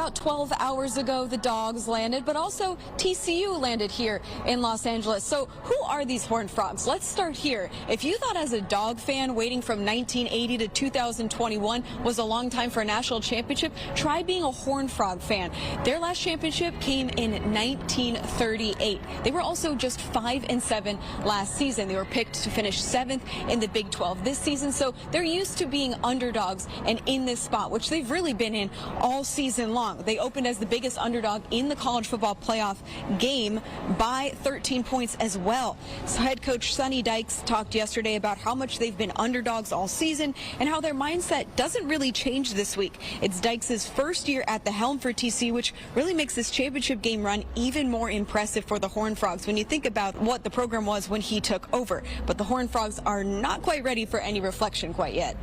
about 12 hours ago, the Dogs landed, but also TCU landed here in Los Angeles. So who are these Horned Frogs? Let's start here. If you thought as a Dog fan waiting from 1980 to 2021 was a long time for a national championship, try being a Horned Frog fan. Their last championship came in 1938. They were also just 5-7 last season. They were picked to finish 7th in the Big 12 this season, so they're used to being underdogs and in this spot, which they've really been in all season long. They opened as the biggest underdog in the college football playoff game by 13 points as well. So head coach Sonny Dykes talked yesterday about how much they've been underdogs all season and how their mindset doesn't really change this week. It's Dykes' first year at the helm for TCU, which really makes this championship game run even more impressive for the Horned Frogs when you think about what the program was when he took over. But the Horned Frogs are not quite ready for any reflection quite yet.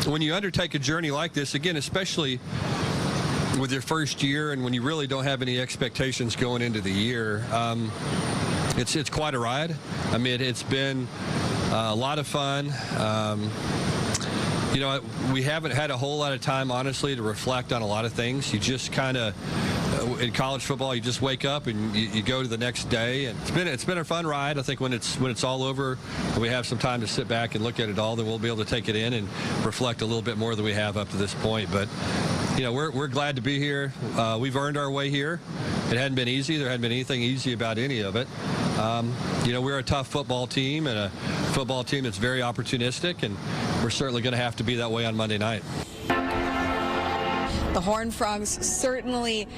When you undertake a journey like this, again, especially with your first year and when you really don't have any expectations going into the year, it's quite a ride. I mean, it's been a lot of fun. You know, we haven't had a whole lot of time, honestly, to reflect on a lot of things. You just kind of, in college football, you just wake up and you go to the next day. And it's been a fun ride. I think when it's all over, we have some time to sit back and look at it all, then we'll be able to take it in and reflect a little bit more than we have up to this point. But you know, we're glad to be here. We've earned our way here. It hadn't been easy. There hadn't been anything easy about any of it. You know, we're a tough football team and a football team that's very opportunistic, and we're certainly going to have to be that way on Monday night. The Horned Frogs certainly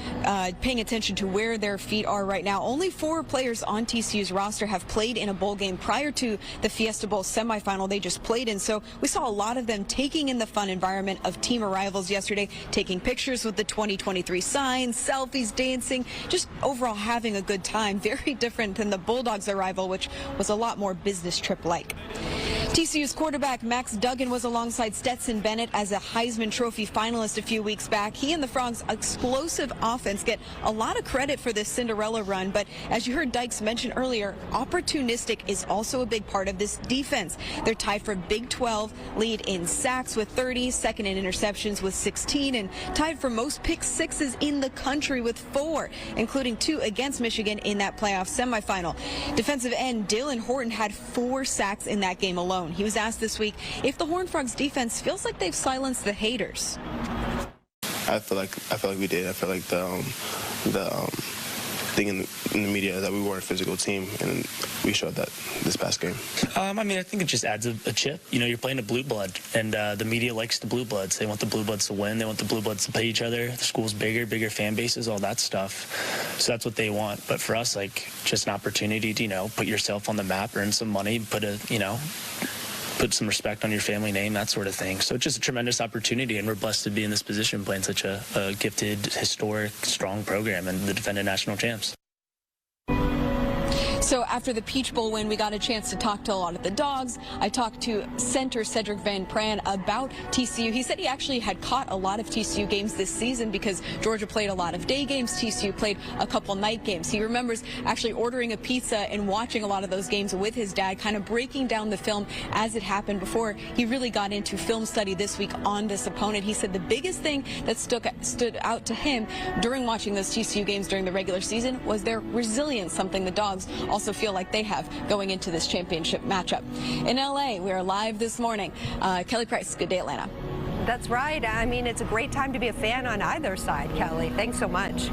paying attention to where their feet are right now. Only 4 players on TCU's roster have played in a bowl game prior to the Fiesta Bowl semifinal they just played in. So we saw a lot of them taking in the fun environment of team arrivals yesterday, taking pictures with the 2023 signs, selfies, dancing, just overall having a good time. Very different than the Bulldogs' arrival, which was a lot more business trip-like. TCU's quarterback Max Duggan was alongside Stetson Bennett as a Heisman Trophy finalist a few weeks back. He and the Frogs' explosive offense get a lot of credit for this Cinderella run, but as you heard Dykes mention earlier, opportunistic is also a big part of this defense. They're tied for Big 12 lead in sacks with 30, second in interceptions with 16, and tied for most pick sixes in the country with 4, including 2 against Michigan in that playoff semifinal. Defensive end Dylan Horton had 4 sacks in that game alone. He was asked this week if the Horned Frogs defense feels like they've silenced the haters. I feel like we did. I feel like the thing in the media that we were a physical team, and we showed that this past game. I mean, I think it just adds a chip. You know, you're playing a blue blood, and the media likes the blue bloods. They want the blue bloods to win. They want the blue bloods to play each other. The school's bigger fan bases, all that stuff. So that's what they want. But for us, like, just an opportunity to, you know, put yourself on the map, earn some money, put some respect on your family name, that sort of thing. So it's just a tremendous opportunity, and we're blessed to be in this position playing such a gifted, historic, strong program and the defending national champs. So after the Peach Bowl win, we got a chance to talk to a lot of the Dogs. I talked to center Cedric Van Pran about TCU. He said he actually had caught a lot of TCU games this season because Georgia played a lot of day games. TCU played a couple night games. He remembers actually ordering a pizza and watching a lot of those games with his dad, kind of breaking down the film as it happened before he really got into film study this week on this opponent. He said the biggest thing that stood out to him during watching those TCU games during the regular season was their resilience, something the Dogs also feel like they have going into this championship matchup. In LA, we are live this morning. Kelly Price, good day, Atlanta. That's right. I mean, it's a great time to be a fan on either side, Kelly. Thanks so much.